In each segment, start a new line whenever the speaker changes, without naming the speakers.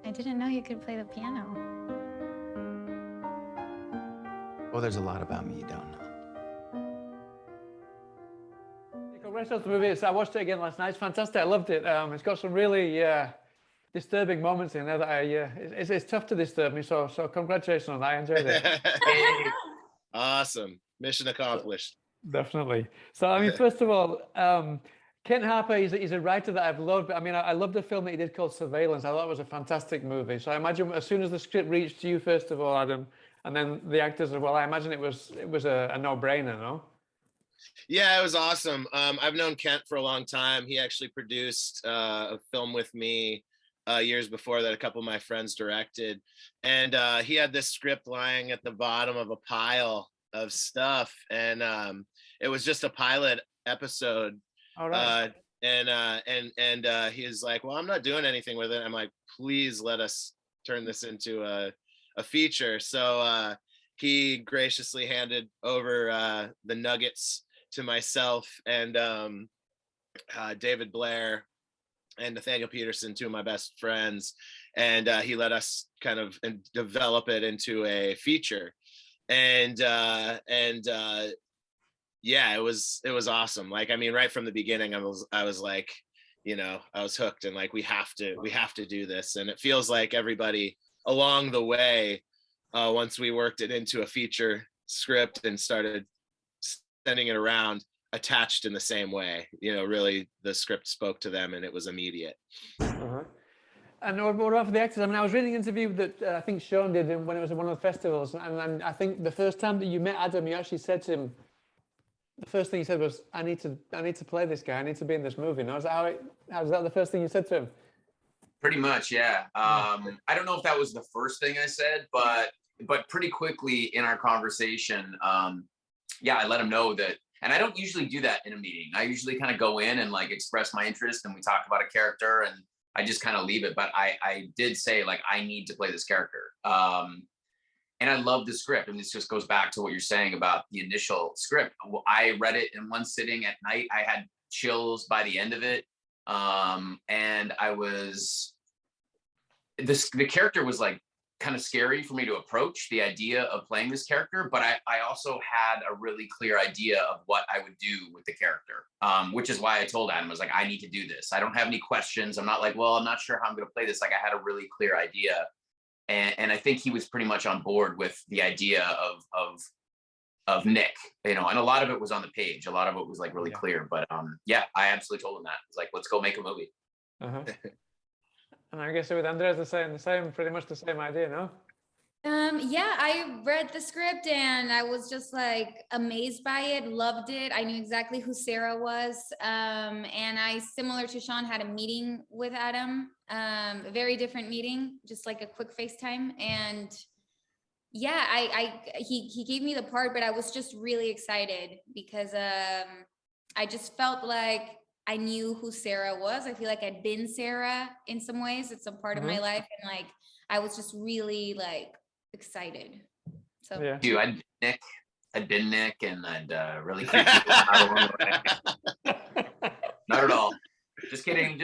I didn't know you could play the piano.
Well, there's a lot about me you don't know.
Congratulations on the movie. I watched it again last night. It's fantastic. I loved it. It's got some really disturbing moments in there that it's tough to disturb me. So congratulations on that. I enjoyed it.
Awesome. Mission accomplished.
Definitely. So, I mean, first of all, Ken Harper is a writer that I've loved. I mean, I loved the film that he did called Surveillance. I thought it was a fantastic movie. So I imagine as soon as the script reached you, first of all, Adam, and then the actors as well, I imagine it was a no-brainer, no?
Yeah, it was awesome. I've known Kent for a long time. He actually produced a film with me years before that a couple of my friends directed. And he had this script lying at the bottom of a pile of stuff. And it was just a pilot episode.
All right.
And he was like, well, I'm not doing anything with it. I'm like, please let us turn this into a feature. So he graciously handed over the nuggets to myself and David Blair and Nathaniel Peterson, two of my best friends. And he let us kind of develop it into a feature. And yeah, it was awesome. Like, I mean, right from the beginning, I was like, you know, I was hooked and like, we have to do this. And it feels like everybody along the way, once we worked it into a feature script and started sending it around, attached in the same way. You know, really the script spoke to them and it was immediate.
Uh-huh. And what about for the actors? I mean, I was reading an interview that I think Shawn did when it was at one of the festivals, and I think the first time that you met Adam, you actually said to him, the first thing you said was, I need to play this guy. I need to be in this movie. No, is that the first thing you said to him?
Pretty much, yeah. I don't know if that was the first thing I said, but pretty quickly in our conversation, yeah, I let him know that. And I don't usually do that in a meeting. I usually kind of go in and like express my interest, and we talk about a character, and I just kind of leave it. But I did say, like, I need to play this character. And I love the script. And this just goes back to what you're saying about the initial script. I read it in one sitting at night. I had chills by the end of it. And the character was like kind of scary for me to approach, the idea of playing this character. But I also had a really clear idea of what I would do with the character, which is why I told Adam, I was like, I need to do this. I don't have any questions. I'm not like, well, I'm not sure how I'm going to play this. Like, I had a really clear idea. And I think he was pretty much on board with the idea of Nick, you know, and a lot of it was on the page. A lot of it was like really clear, but yeah, I absolutely told him that. It's like, let's go make a movie.
Uh-huh. And I guess with Andrea, the same, pretty much the same idea, no?
Yeah, I read the script and I was just like amazed by it, loved it. I knew exactly who Sarah was. And I, similar to Shawn, had a meeting with Adam, a very different meeting, just like a quick FaceTime. And yeah, he gave me the part, but I was just really excited because I just felt like I knew who Sarah was. I feel like I'd been Sarah in some ways. It's a part of my life. And like, I was just really like excited. So
yeah.
Dude, I'd been Nick and I'd really creep people out along the way. Not at all. Just kidding.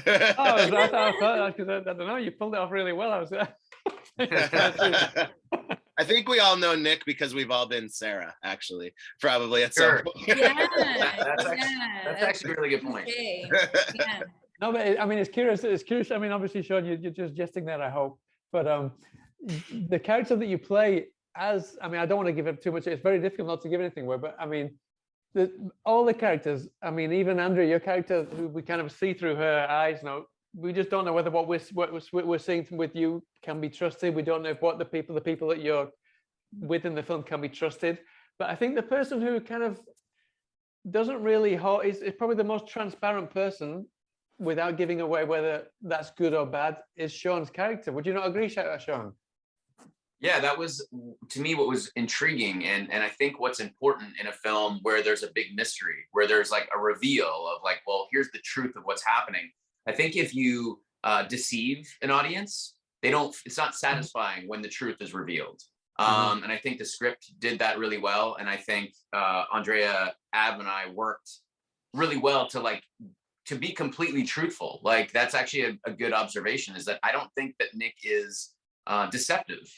Oh, I don't know. You pulled it off really well. I was
I think we all know Nick because we've all been Sarah, actually, probably at some point.
yeah,
that's actually a really good point.
Okay. Yeah.
No, but I mean, it's curious. I mean, obviously, Shawn, you're just jesting there, I hope. But the character that you play as, I mean, I don't want to give it too much. It's very difficult not to give anything away. But I mean, all the characters. I mean, even Andrea, your character, who we kind of see through her eyes. No, we just don't know whether what we're seeing with you can be trusted. We don't know if the people that you're with in the film can be trusted. But I think the person who kind of doesn't really is probably the most transparent person, without giving away whether that's good or bad, is Shawn's character. Would you not agree, Shawn?
Yeah, that was, to me, what was intriguing. And I think what's important in a film where there's a big mystery, where there's like a reveal of like, well, here's the truth of what's happening. I think if you deceive an audience, it's not satisfying when the truth is revealed. And I think the script did that really well. And I think Andrea, Ab, and I worked really well to be completely truthful, like that's actually a good observation, is that I don't think that Nick is deceptive.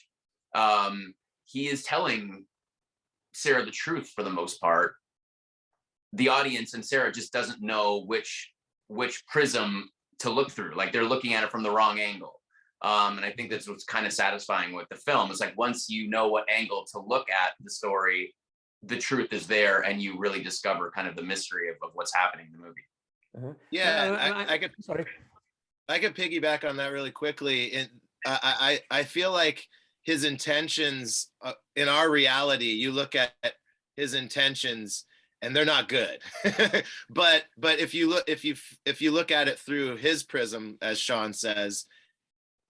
He is telling Sarah the truth for the most part. The audience and Sarah just doesn't know which prism to look through. Like they're looking at it from the wrong angle. And I think that's what's kind of satisfying with the film. It's like once you know what angle to look at the story, the truth is there, and you really discover kind of the mystery of what's happening in the movie.
Yeah, I could.
Sorry.
I could piggyback on that really quickly. And I feel like his intentions in our reality, you look at his intentions and they're not good. but if you look at it through his prism, as Shawn says,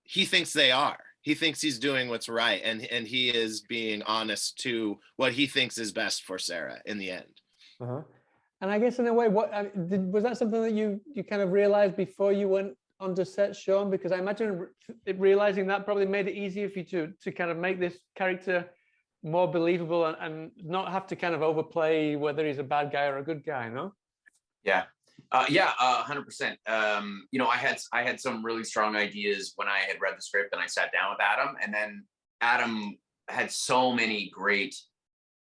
he thinks they are. He thinks he's doing what's right, and he is being honest to what he thinks is best for Sarah in the end.
And I guess in a way, was that something that you kind of realized before you went onto set, Shawn? Because I imagine realizing that probably made it easier for you to kind of make this character more believable and not have to kind of overplay whether he's a bad guy or a good guy, no?
Yeah. 100%. You know, I had some really strong ideas when I had read the script and I sat down with Adam, and then Adam had so many great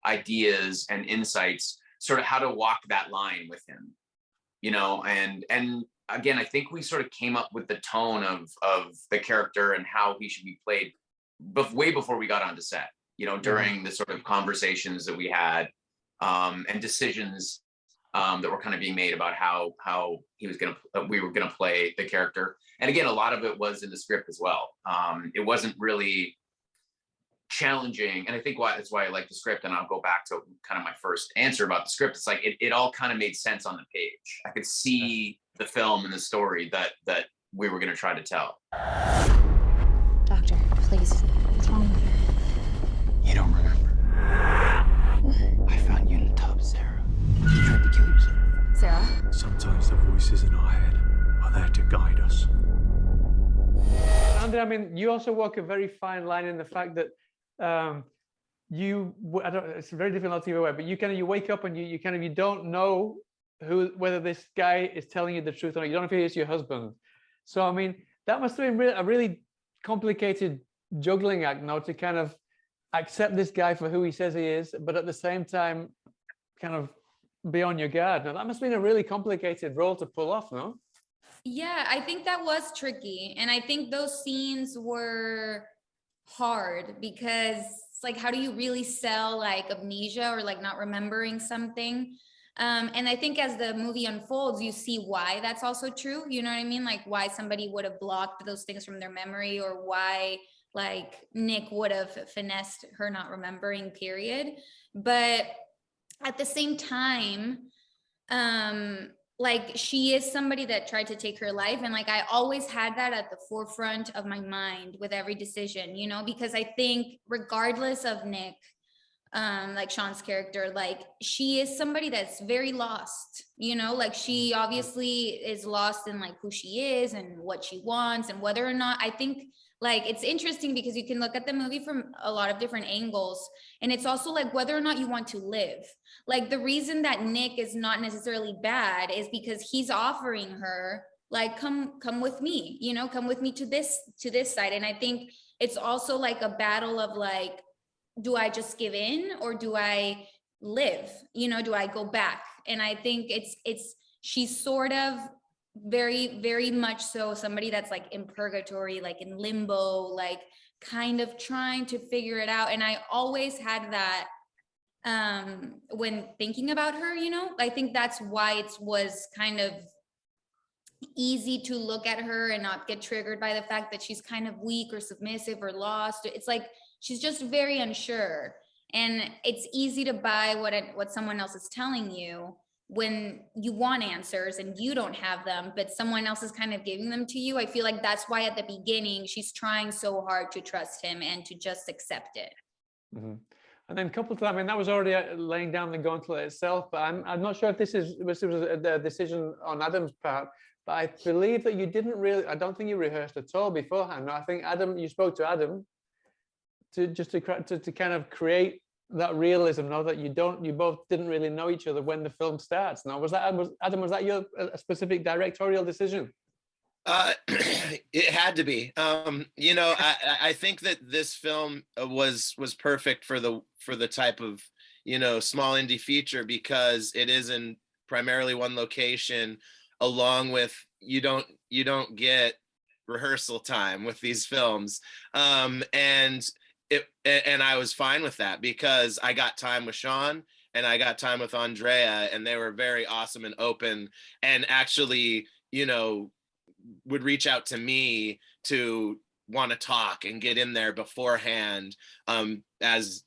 ideas and insights, sort of how to walk that line with him, you know, and again, I think we sort of came up with the tone of the character and how he should be played way before we got onto set, you know, during the sort of conversations that we had, and decisions that were kind of being made about how we were gonna play the character. And again, a lot of it was in the script as well. It wasn't really challenging, and I think that's why I like the script. And I'll go back to kind of my first answer about the script. It's like it all kind of made sense on the page. I could see the film and the story that we were going to try to tell.
Doctor, please, what's wrong with her?
You don't remember. I found you in a tub, Sarah. You tried to kill yourself.
Sarah?
Sometimes the voices in our head are there to guide us.
Andrea, I mean, you also walk a very fine line in the fact that it's very difficult to aware, but you wake up and you don't know whether this guy is telling you the truth or not. You don't know if he is your husband. So I mean, that must have been a really complicated juggling act, now, to kind of accept this guy for who he says he is, but at the same time kind of be on your guard. Now that must have been a really complicated role to pull off, no?
Yeah, I think that was tricky. And I think those scenes were hard because it's like, how do you really sell like amnesia or like not remembering something? And I think as the movie unfolds, you see why that's also true. You know what I mean? Like why somebody would have blocked those things from their memory, or why like Nick would have finessed her not remembering, period. But at the same time, like she is somebody that tried to take her life. And like, I always had that at the forefront of my mind with every decision, you know, because I think regardless of Nick, like Shawn's character, like she is somebody that's very lost, you know, like she obviously is lost in like who she is and what she wants and whether or not, I think like it's interesting because you can look at the movie from a lot of different angles, and it's also like whether or not you want to live. Like the reason that Nick is not necessarily bad is because he's offering her like, come with me, you know, come with me to this side. And I think it's also like a battle of like, do I just give in or do I live? You know, do I go back? And I think she's sort of very, very much so somebody that's like in purgatory, like in limbo, like kind of trying to figure it out. And I always had that when thinking about her, you know, I think that's why it was kind of easy to look at her and not get triggered by the fact that she's kind of weak or submissive or lost. It's like she's just very unsure, and it's easy to buy what someone else is telling you when you want answers and you don't have them, but someone else is kind of giving them to you. I feel like that's why at the beginning she's trying so hard to trust him and to just accept it.
Mm-hmm. And then coupled to that, I mean, that was already laying down the gauntlet itself, but I'm not sure if this was a decision on Adam's part, but I believe that you didn't really, I don't think you rehearsed at all beforehand. No, I think you spoke to Adam to kind of create that realism, now that you both didn't really know each other when the film starts. Now, was Adam, was that your a specific directorial decision?
It had to be. You know, I think that this film was perfect for the type of, you know, small indie feature, because it is in primarily one location, along with you don't get rehearsal time with these films. And I was fine with that, because I got time with Shawn and I got time with Andrea, and they were very awesome and open, and actually, you know, would reach out to me to want to talk and get in there beforehand, as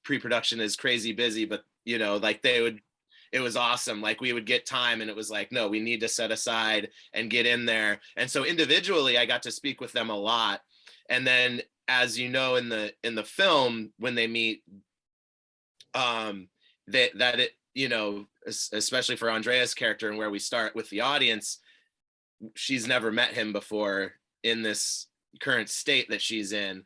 pre-production is crazy busy, but you know, like it was awesome. Like we would get time and it was like, no, we need to set aside and get in there. And so individually I got to speak with them a lot. And then, as you know, in the film, when they meet, that it, you know, especially for Andrea's character and where we start with the audience, she's never met him before in this current state that she's in.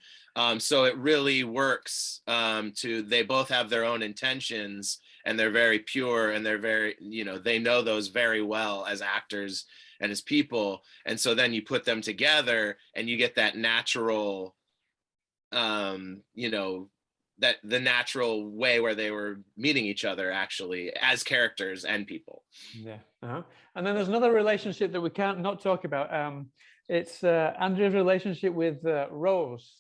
So it really works, they both have their own intentions, and they're very pure, and they're very, you know, they know those very well as actors and as people. And so then you put them together and you get that natural, you know, that the natural way where they were meeting each other actually as characters and people.
Yeah. And then there's another relationship that we can't not talk about. It's Andrea's relationship with Rose,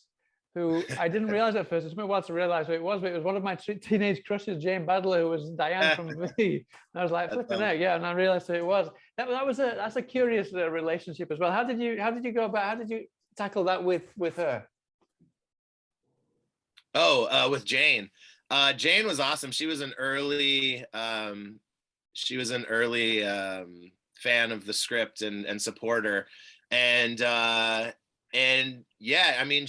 who I didn't realize at first. It took me a while to realize who it was, but it was one of my teenage crushes, Jane Badler, who was Diane from V. And I was like, flipping out, yeah, and I realized who it was. That's a curious relationship as well. How did you go about? How did you tackle that with her?
Oh, with Jane. Jane was awesome. She was an early fan of the script and supporter. And yeah, I mean,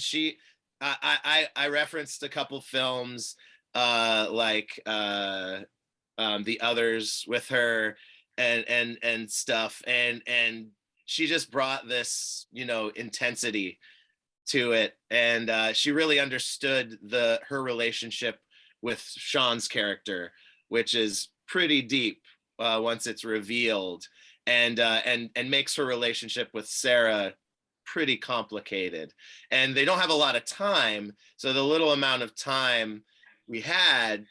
I referenced a couple films, like The Others with her and stuff. And she just brought this, you know, intensity to it, and she really understood her relationship with Shawn's character, which is pretty deep once it's revealed, and makes her relationship with Sarah pretty complicated. And they don't have a lot of time, so the little amount of time we had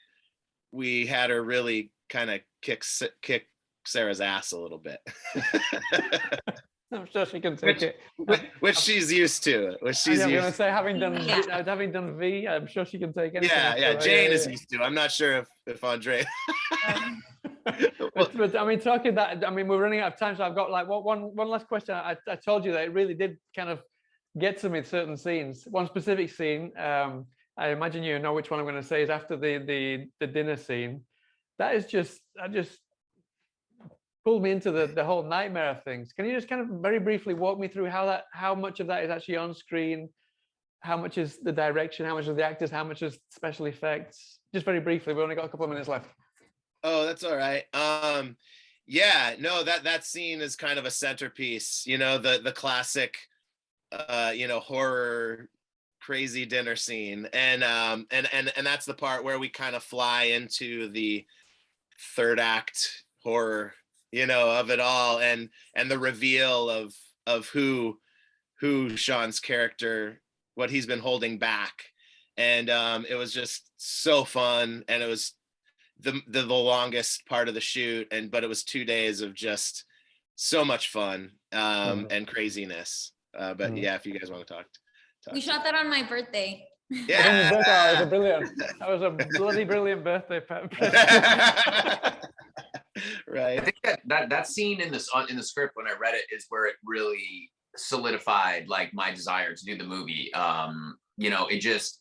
her really kind of kick Sarah's ass a little bit.
I'm sure she can take it.
Which she's used to. I'm
going to say, having done V, I'm sure she can take anything.
Yeah. Jane is used to. I'm not sure if Andre.
but I mean, talking that, I mean, we're running out of time, so I've got like one last question. I told you that it really did kind of get to me, certain scenes. One specific scene, I imagine you know which one I'm going to say, is after the dinner scene. That is just pulled me into the whole nightmare of things. Can you just kind of very briefly walk me through how much of that is actually on screen, how much is the direction, how much is the actors, how much is special effects? Just very briefly, we've only got a couple of minutes left.
Oh, that's all right. Yeah, no, that scene is kind of a centerpiece, you know, the classic you know, horror crazy dinner scene. And that's the part where we kind of fly into the third act horror, you know, of it all, and the reveal of who Shawn's character, what he's been holding back. And it was just so fun, and it was the longest part of the shoot, but it was 2 days of just so much fun and craziness. But yeah, if you guys want to talk.
We shot that on my birthday.
Yeah,
that was brilliant. That was a bloody brilliant birthday.
Right.
I think that scene in the script, when I read it, is where it really solidified like my desire to do the movie. You know, it just,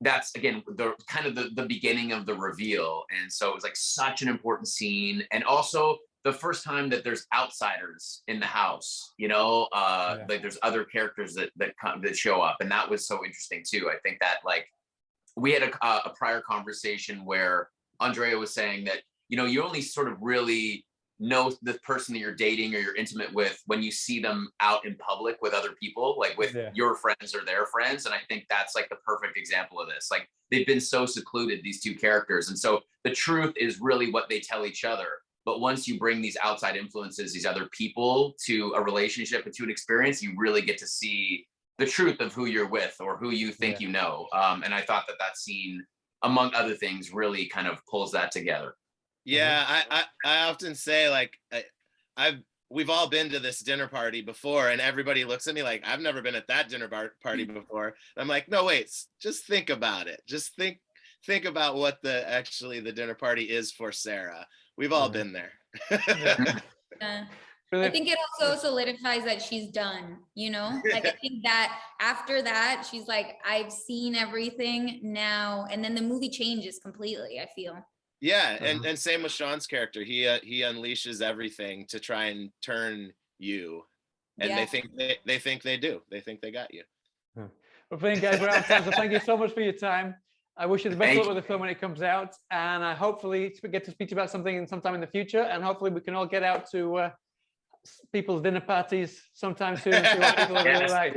that's again the kind of the beginning of the reveal, and so it was like such an important scene, and also the first time that there's outsiders in the house, you know, like there's other characters that show up, and that was so interesting too. I think that like we had a prior conversation where Andrea was saying that, you know, you only sort of really know the person that you're dating or you're intimate with when you see them out in public with other people, like with your friends or their friends. And I think that's like the perfect example of this. Like they've been so secluded, these two characters. And so the truth is really what they tell each other. But once you bring these outside influences, these other people to a relationship and to an experience, you really get to see the truth of who you're with or who you think you know. And I thought that scene, among other things, really kind of pulls that together.
Yeah, I often say, like, we've all been to this dinner party before, and everybody looks at me like, I've never been at that dinner party before. And I'm like, no, wait, just think about it. Just think about what the dinner party is for Sarah. We've all been there.
I think it also solidifies that she's done, you know, like I think that after that, she's like, I've seen everything now. And then the movie changes completely, I feel.
Yeah, and same with Shawn's character. He unleashes everything to try and turn you, and they think they do. They think they got you.
Well, guys, we're out of time. So thank you so much for your time. I wish you the best luck with the film when it comes out, and I hopefully get to speak about something sometime in the future, and hopefully we can all get out to people's dinner parties sometime soon and see what people are really like.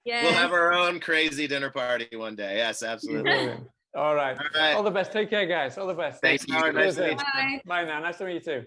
Yeah,
we'll have our own crazy dinner party one day. Yes, absolutely.
All right. All the best. Take care, guys. All the best.
Thanks, Howard. Nice to meet you.
Bye.
Bye now. Nice to meet you too.